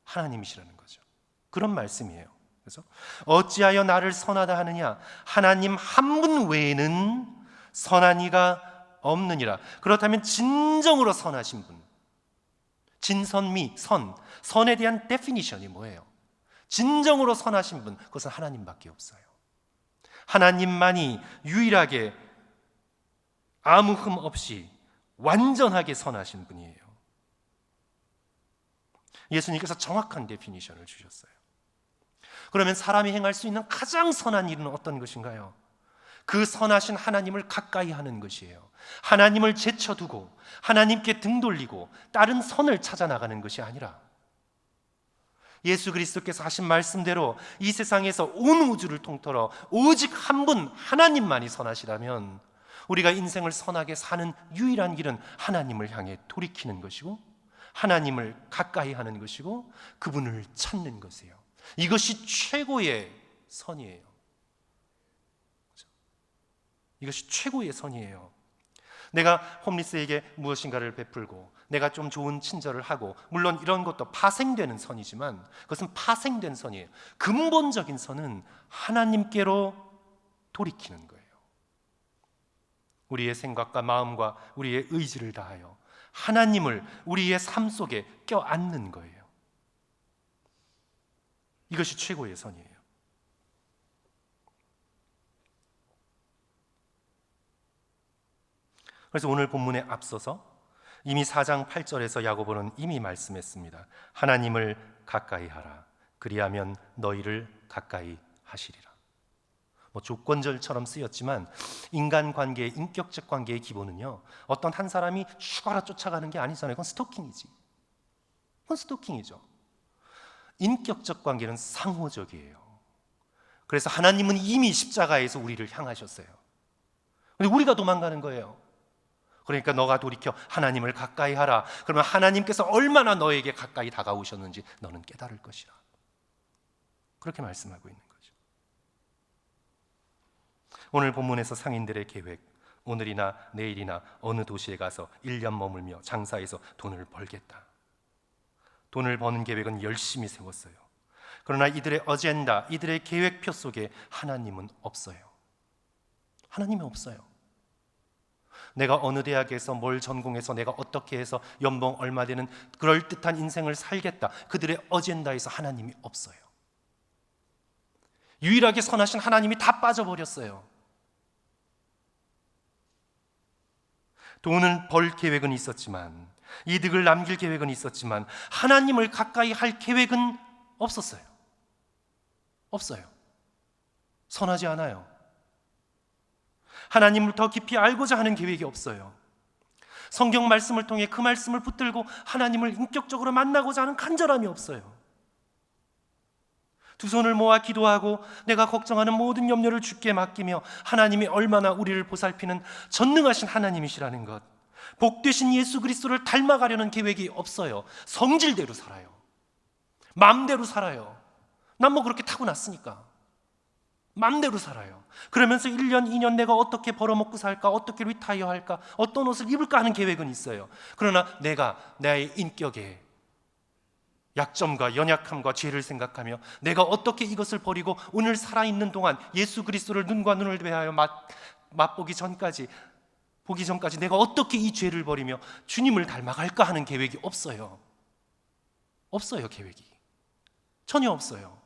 A: 하나님이시라는 거죠. 그런 말씀이에요. 그래서 어찌하여 나를 선하다 하느냐? 하나님 한 분 외에는 선한 이가 없느니라. 그렇다면 진정으로 선하신 분, 진선미, 선에 대한 데피니션이 뭐예요? 진정으로 선하신 분, 그것은 하나님밖에 없어요. 하나님만이 유일하게 아무 흠 없이 완전하게 선하신 분이에요. 예수님께서 정확한 데피니션을 주셨어요. 그러면 사람이 행할 수 있는 가장 선한 일은 어떤 것인가요? 그 선하신 하나님을 가까이 하는 것이에요. 하나님을 제쳐두고 하나님께 등 돌리고 다른 선을 찾아 나가는 것이 아니라 예수 그리스도께서 하신 말씀대로 이 세상에서 온 우주를 통틀어 오직 한 분 하나님만이 선하시라면 우리가 인생을 선하게 사는 유일한 길은 하나님을 향해 돌이키는 것이고 하나님을 가까이 하는 것이고 그분을 찾는 것이에요. 이것이 최고의 선이에요. 이것이 최고의 선이에요. 내가 홈리스에게 무엇인가를 베풀고 내가 좀 좋은 친절을 하고, 물론 이런 것도 파생되는 선이지만 그것은 파생된 선이에요. 근본적인 선은 하나님께로 돌이키는 거예요. 우리의 생각과 마음과 우리의 의지를 다하여 하나님을 우리의 삶 속에 껴안는 거예요. 이것이 최고의 선이에요. 그래서 오늘 본문에 앞서서 이미 4장 8절에서 야고보는 이미 말씀했습니다. 하나님을 가까이 하라. 그리하면 너희를 가까이 하시리라. 조건절처럼 쓰였지만 인간관계의, 인격적 관계의 기본은요, 어떤 한 사람이 슈가라 쫓아가는 게 아니잖아요. 그건 스토킹이지. 그건 스토킹이죠. 인격적 관계는 상호적이에요. 그래서 하나님은 이미 십자가에서 우리를 향하셨어요. 근데 우리가 도망가는 거예요. 그러니까 너가 돌이켜 하나님을 가까이 하라. 그러면 하나님께서 얼마나 너에게 가까이 다가오셨는지 너는 깨달을 것이라. 그렇게 말씀하고 있는 거죠. 오늘 본문에서 상인들의 계획, 오늘이나 내일이나 어느 도시에 가서 1년 머물며 장사해서 돈을 벌겠다. 돈을 버는 계획은 열심히 세웠어요. 그러나 이들의 어젠다, 이들의 계획표 속에 하나님은 없어요. 하나님이 없어요. 내가 어느 대학에서 뭘 전공해서 내가 어떻게 해서 연봉 얼마 되는 그럴듯한 인생을 살겠다, 그들의 어젠다에서 하나님이 없어요. 유일하게 선하신 하나님이 다 빠져버렸어요. 돈을 벌 계획은 있었지만, 이득을 남길 계획은 있었지만 하나님을 가까이 할 계획은 없었어요. 없어요. 선하지 않아요. 하나님을 더 깊이 알고자 하는 계획이 없어요. 성경 말씀을 통해 그 말씀을 붙들고 하나님을 인격적으로 만나고자 하는 간절함이 없어요. 두 손을 모아 기도하고 내가 걱정하는 모든 염려를 주께 맡기며 하나님이 얼마나 우리를 보살피는 전능하신 하나님이시라는 것, 복되신 예수 그리스도를 닮아가려는 계획이 없어요. 성질대로 살아요. 마음대로 살아요. 난 뭐 그렇게 타고났으니까 마음대로 살아요. 그러면서 1년, 2년 내가 어떻게 벌어먹고 살까, 어떻게 리타이어 할까, 어떤 옷을 입을까 하는 계획은 있어요. 그러나 내가 나의 인격에 약점과 연약함과 죄를 생각하며 내가 어떻게 이것을 버리고 오늘 살아있는 동안 예수 그리스도를 눈과 눈을 대하여 맛보기 전까지, 보기 전까지 내가 어떻게 이 죄를 버리며 주님을 닮아갈까 하는 계획이 없어요. 없어요. 계획이 전혀 없어요.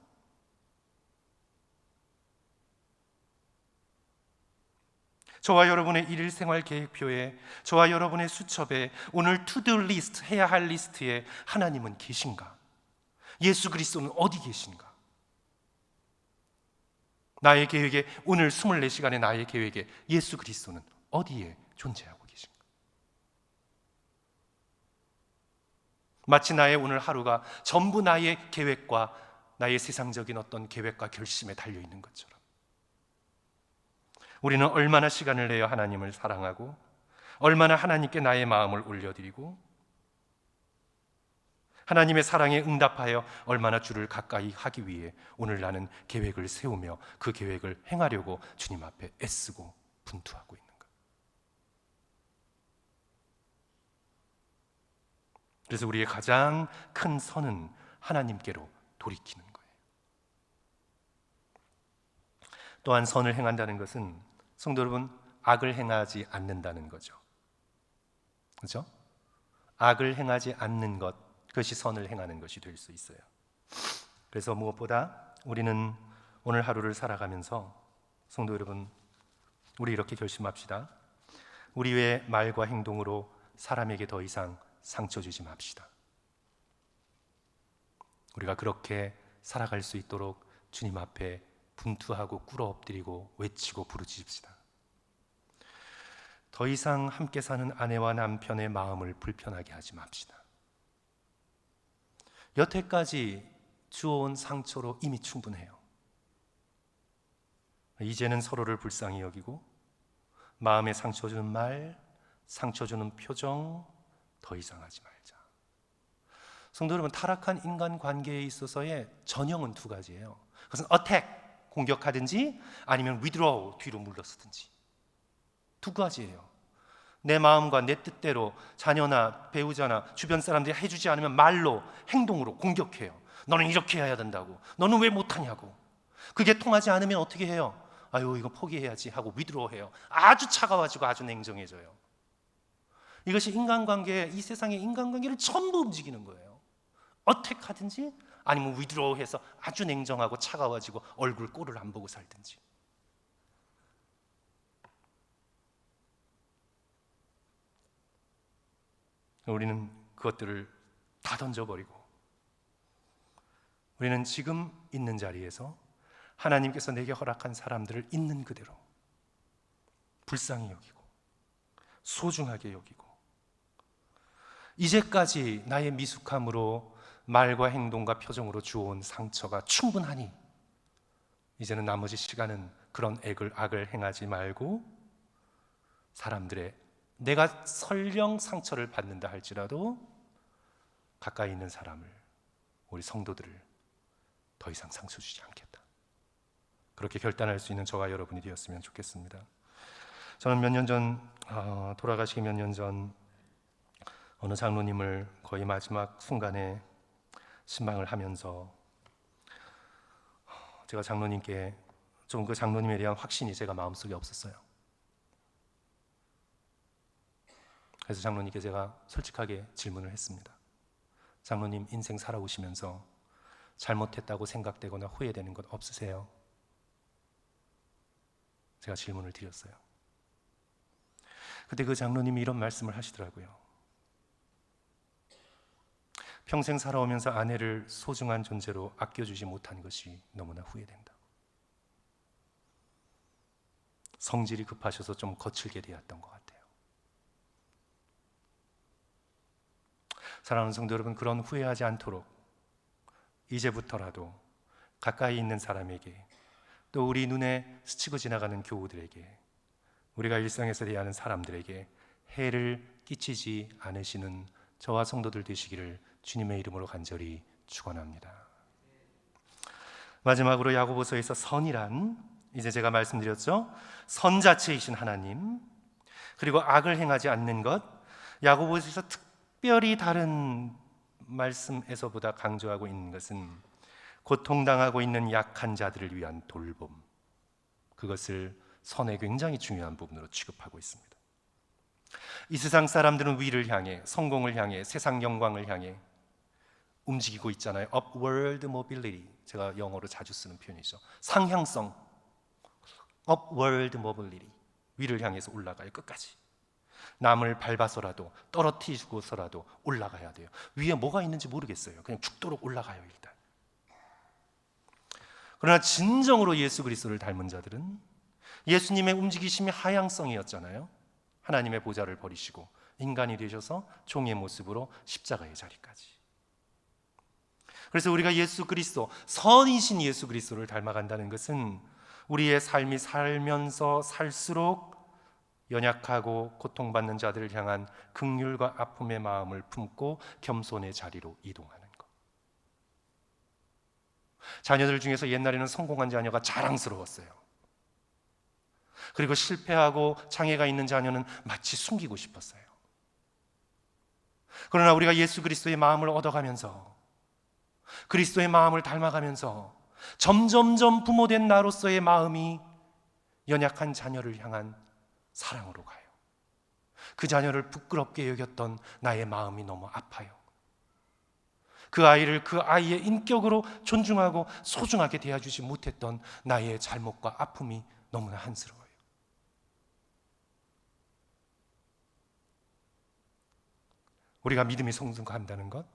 A: 저와 여러분의 일일 생활 계획표에, 저와 여러분의 수첩에, 오늘 투두 리스트, 해야 할 리스트에 하나님은 계신가? 예수 그리스도는 어디 계신가? 나의 계획에, 오늘 24시간의 나의 계획에 예수 그리스도는 어디에 존재하고 계신가? 마치 나의 오늘 하루가 전부 나의 계획과 나의 세상적인 어떤 계획과 결심에 달려있는 것처럼, 우리는 얼마나 시간을 내어 하나님을 사랑하고 얼마나 하나님께 나의 마음을 올려드리고 하나님의 사랑에 응답하여 얼마나 주를 가까이 하기 위해 오늘 나는 계획을 세우며 그 계획을 행하려고 주님 앞에 애쓰고 분투하고 있는가? 그래서 우리의 가장 큰 선은 하나님께로 돌이키는 거예요. 또한 선을 행한다는 것은, 성도 여러분, 악을 행하지 않는다는 거죠. 그렇죠? 악을 행하지 않는 것, 그것이 선을 행하는 것이 될 수 있어요. 그래서 무엇보다 우리는 오늘 하루를 살아가면서, 성도 여러분, 우리 이렇게 결심합시다. 우리의 말과 행동으로 사람에게 더 이상 상처 주지 맙시다. 우리가 그렇게 살아갈 수 있도록 주님 앞에 분투하고 꿇어 엎드리고 외치고 부르짖읍시다. 더 이상 함께 사는 아내와 남편의 마음을 불편하게 하지 맙시다. 여태까지 주어온 상처로 이미 충분해요. 이제는 서로를 불쌍히 여기고 마음에 상처 주는 말, 상처 주는 표정 더 이상 하지 말자. 성도 여러분, 타락한 인간관계에 있어서의 전형은 두 가지예요. 그것은 attack, 공격하든지, 아니면 withdraw, 뒤로 물러서든지. 두 가지예요. 내 마음과 내 뜻대로 자녀나 배우자나 주변 사람들이 해주지 않으면 말로, 행동으로 공격해요. 너는 이렇게 해야 된다고, 너는 왜 못하냐고. 그게 통하지 않으면 어떻게 해요? 아유, 이거 포기해야지 하고 withdraw 해요. 아주 차가워지고 아주 냉정해져요. 이것이 인간관계, 이 세상의 인간관계를 전부 움직이는 거예요. 어택하든지 아니면 withdraw해서 아주 냉정하고 차가워지고 얼굴 꼴을 안 보고 살든지. 우리는 그것들을 다 던져버리고 우리는 지금 있는 자리에서 하나님께서 내게 허락한 사람들을 있는 그대로 불쌍히 여기고 소중하게 여기고, 이제까지 나의 미숙함으로 말과 행동과 표정으로 주어온 상처가 충분하니 이제는 나머지 시간은 그런 악을 행하지 말고 사람들의, 내가 설령 상처를 받는다 할지라도 가까이 있는 사람을, 우리 성도들을 더 이상 상처 주지 않겠다. 그렇게 결단할 수 있는 저와 여러분이 되었으면 좋겠습니다. 저는 몇 년 전, 돌아가시기 몇 년 전 어느 장로님을 거의 마지막 순간에 신방을 하면서 제가 장로님께 좀 그 장로님에 대한 확신이 제가 마음속에 없었어요. 그래서 장로님께 제가 솔직하게 질문을 했습니다. 장로님, 인생 살아오시면서 잘못했다고 생각되거나 후회되는 것 없으세요? 제가 질문을 드렸어요. 그때 그 장로님이 이런 말씀을 하시더라고요. 평생 살아오면서 아내를 소중한 존재로 아껴주지 못한 것이 너무나 후회된다. 성질이 급하셔서 좀 거칠게 대했던 것 같아요. 사랑하는 성도 여러분, 그런 후회하지 않도록 이제부터라도 가까이 있는 사람에게, 또 우리 눈에 스치고 지나가는 교우들에게, 우리가 일상에서 대하는 사람들에게 해를 끼치지 않으시는 저와 성도들 되시기를 주님의 이름으로 간절히 축원합니다. 마지막으로 야고보서에서 선이란, 이제 제가 말씀드렸죠, 선 자체이신 하나님, 그리고 악을 행하지 않는 것, 야고보서에서 특별히 다른 말씀에서보다 강조하고 있는 것은 고통당하고 있는 약한 자들을 위한 돌봄, 그것을 선의 굉장히 중요한 부분으로 취급하고 있습니다. 이 세상 사람들은 위를 향해, 성공을 향해, 세상 영광을 향해 움직이고 있잖아요. Upward mobility, 제가 영어로 자주 쓰는 표현이죠. 상향성, Upward mobility, 위를 향해서 올라가요. 끝까지. 남을 밟아서라도 떨어뜨리고서라도 올라가야 돼요. 위에 뭐가 있는지 모르겠어요. 그냥 죽도록 올라가요 일단. 그러나 진정으로 예수 그리스도를 닮은 자들은 예수님의 움직이심이 하향성이었잖아요. 하나님의 보좌를 버리시고 인간이 되셔서 종의 모습으로 십자가의 자리까지. 그래서 우리가 예수 그리스도, 선이신 예수 그리스도를 닮아간다는 것은 우리의 삶이 살면서 살수록 연약하고 고통받는 자들을 향한 긍휼과 아픔의 마음을 품고 겸손의 자리로 이동하는 것. 자녀들 중에서 옛날에는 성공한 자녀가 자랑스러웠어요. 그리고 실패하고 장애가 있는 자녀는 마치 숨기고 싶었어요. 그러나 우리가 예수 그리스도의 마음을 얻어가면서, 그리스도의 마음을 닮아가면서 점점점 부모된 나로서의 마음이 연약한 자녀를 향한 사랑으로 가요. 그 자녀를 부끄럽게 여겼던 나의 마음이 너무 아파요. 그 아이를 그 아이의 인격으로 존중하고 소중하게 대해주지 못했던 나의 잘못과 아픔이 너무나 한스러워요. 우리가 믿음이 성숙한다는 것,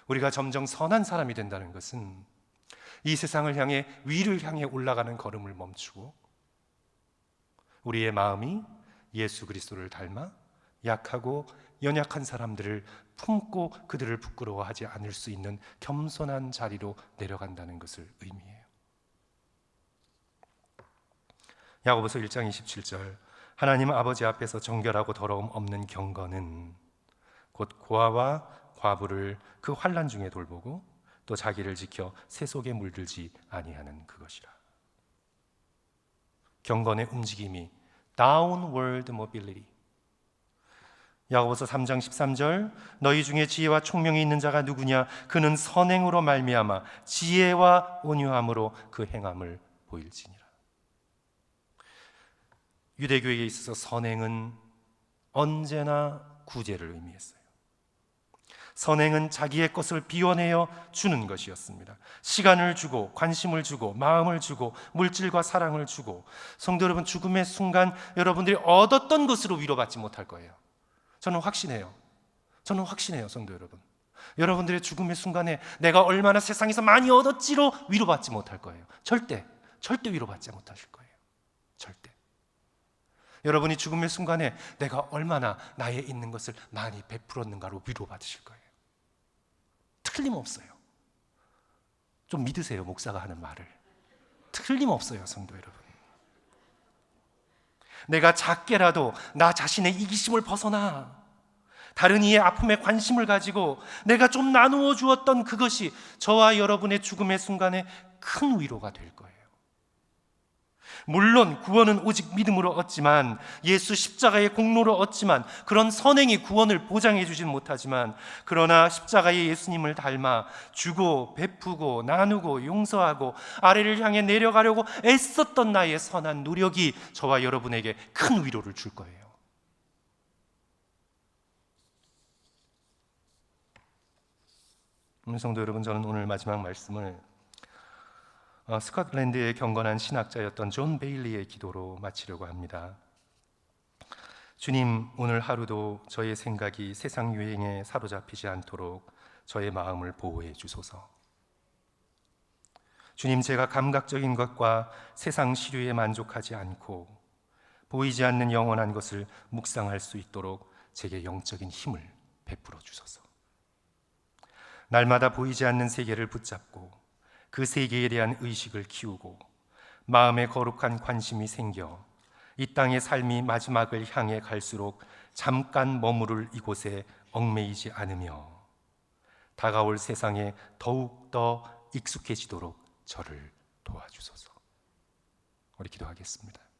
A: 우리가 점점 선한 사람이 된다는 것은 이 세상을 향해, 위를 향해 올라가는 걸음을 멈추고 우리의 마음이 예수 그리스도를 닮아 약하고 연약한 사람들을 품고 그들을 부끄러워하지 않을 수 있는 겸손한 자리로 내려간다는 것을 의미해요. 야고보서 1장 27절, 하나님 아버지 앞에서 정결하고 더러움 없는 경건은 곧 고아와 과부를 그 환난 중에 돌보고 또 자기를 지켜 새 속에 물들지 아니하는 그것이라. 경건의 움직임이 downward mobility. 야고보서 3장 13절, 너희 중에 지혜와 총명이 있는 자가 누구냐? 그는 선행으로 말미암아 지혜와 온유함으로 그 행함을 보일지니라. 유대교에게 있어서 선행은 언제나 구제를 의미했어요. 선행은 자기의 것을 비워내어 주는 것이었습니다. 시간을 주고, 관심을 주고, 마음을 주고, 물질과 사랑을 주고. 성도 여러분, 죽음의 순간 여러분들이 얻었던 것으로 위로받지 못할 거예요. 저는 확신해요. 성도 여러분. 여러분들의 죽음의 순간에 내가 얼마나 세상에서 많이 얻었지로 위로받지 못할 거예요. 절대 위로받지 못하실 거예요. 절대. 여러분이 죽음의 순간에 내가 얼마나 나에 있는 것을 많이 베풀었는가로 위로받으실 거예요. 틀림없어요. 좀 믿으세요, 목사가 하는 말을. 틀림없어요, 성도 여러분. 내가 작게라도 나 자신의 이기심을 벗어나 다른 이의 아픔에 관심을 가지고 내가 좀 나누어 주었던 그것이 저와 여러분의 죽음의 순간에 큰 위로가 될 거예요. 물론 구원은 오직 믿음으로 얻지만, 예수 십자가의 공로로 얻지만, 그런 선행이 구원을 보장해 주진 못하지만, 그러나 십자가의 예수님을 닮아 주고 베푸고 나누고 용서하고 아래를 향해 내려가려고 애썼던 나의 선한 노력이 저와 여러분에게 큰 위로를 줄 거예요. 성도 여러분, 저는 오늘 마지막 말씀을 스코틀랜드의 경건한 신학자였던 존 베일리의 기도로 마치려고 합니다. 주님, 오늘 하루도 저의 생각이 세상 유행에 사로잡히지 않도록 저의 마음을 보호해 주소서. 주님, 제가 감각적인 것과 세상 시류에 만족하지 않고 보이지 않는 영원한 것을 묵상할 수 있도록 제게 영적인 힘을 베풀어 주소서. 날마다 보이지 않는 세계를 붙잡고 그 세계에 대한 의식을 키우고 마음에 거룩한 관심이 생겨 이 땅의 삶이 마지막을 향해 갈수록 잠깐 머무를 이곳에 얽매이지 않으며 다가올 세상에 더욱더 익숙해지도록 저를 도와주소서. 우리 기도하겠습니다.